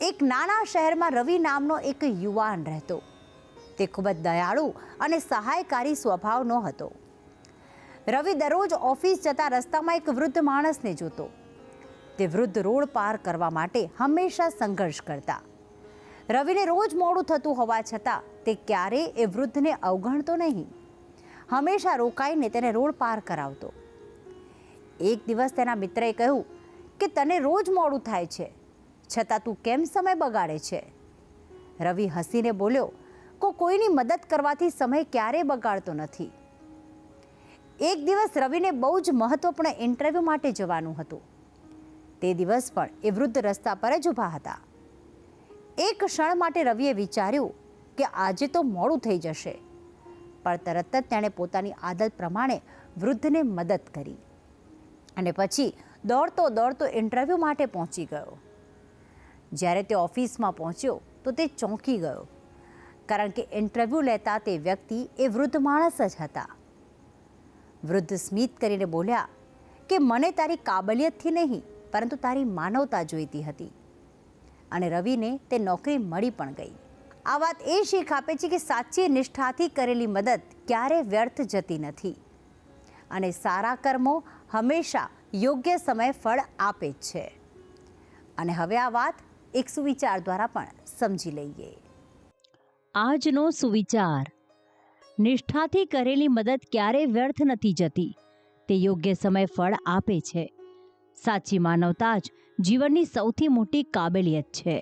એક નાના શહેરમાં રવિ નામનો એક યુવાન રહેતો. તે ખૂબ જ દયાળુ અને સહાયકારી સ્વભાવનો હતો. રવિ દરરોજ ઓફિસ જતા રસ્તામાં એક વૃદ્ધ માણસને જોતો. તે વૃદ્ધ રોડ પાર કરવા માટે હંમેશા સંઘર્ષ કરતા. રવિને રોજ મોડું થતું હોવા છતાં તે ક્યારેય એ વૃદ્ધને અવગણતો નહીં. હંમેશા રોકાઈને તેને રોડ પાર કરાવતો. એક દિવસ તેના મિત્રએ કહ્યું કે તને રોજ મોડું થાય છે, છતાં તું કેમ સમય બગાડે છે? રવિ હસીને બોલ્યો કે કોઈની મદદ કરવાથી સમય ક્યારેય બગાડતો નથી. એક દિવસ રવિને બહુ જ મહત્વપૂર્ણ ઇન્ટરવ્યૂ માટે જવાનું હતું. તે દિવસ પણ એ વૃદ્ધ રસ્તા પર જ ઊભા હતા. એક ક્ષણ માટે રવિએ વિચાર્યું કે આજે તો મોડું થઈ જશે, પણ તરત જ તેણે પોતાની આદત પ્રમાણે વૃદ્ધને મદદ કરી અને પછી દોડતો દોડતો ઇન્ટરવ્યૂ માટે પહોંચી ગયો. જ્યારે તે ઓફિસમાં પહોંચ્યો તો તે ચોંકી ગયો, કારણ કે ઇન્ટરવ્યૂ લેતા તે વ્યક્તિ એ વૃદ્ધ માણસ જ હતા. વૃદ્ધ સ્મિત કરીને બોલ્યા કે મને તારી કાબલિયતથી નહીં, પરંતુ તારી માનવતા જોઈતી હતી. અને રવિને તે નોકરી મળી પણ ગઈ. આ વાત એ શીખ આપે છે કે સાચી નિષ્ઠાથી કરેલી મદદ ક્યારેય વ્યર્થ જતી નથી અને સારા કર્મો હંમેશા યોગ્ય સમયે ફળ આપે જ છે. અને હવે આ વાત એક સુવિચાર દ્વારા પણ સમજી લઈએ. આજનો સુવિચાર: નિષ્ઠાથી કરેલી મદદ ક્યારેય વ્યર્થ નથી જતી, તે યોગ્ય સમયે ફળ આપે છે. સાચી માનવતા જ જીવનની સૌથી મોટી કાબેલિયત છે.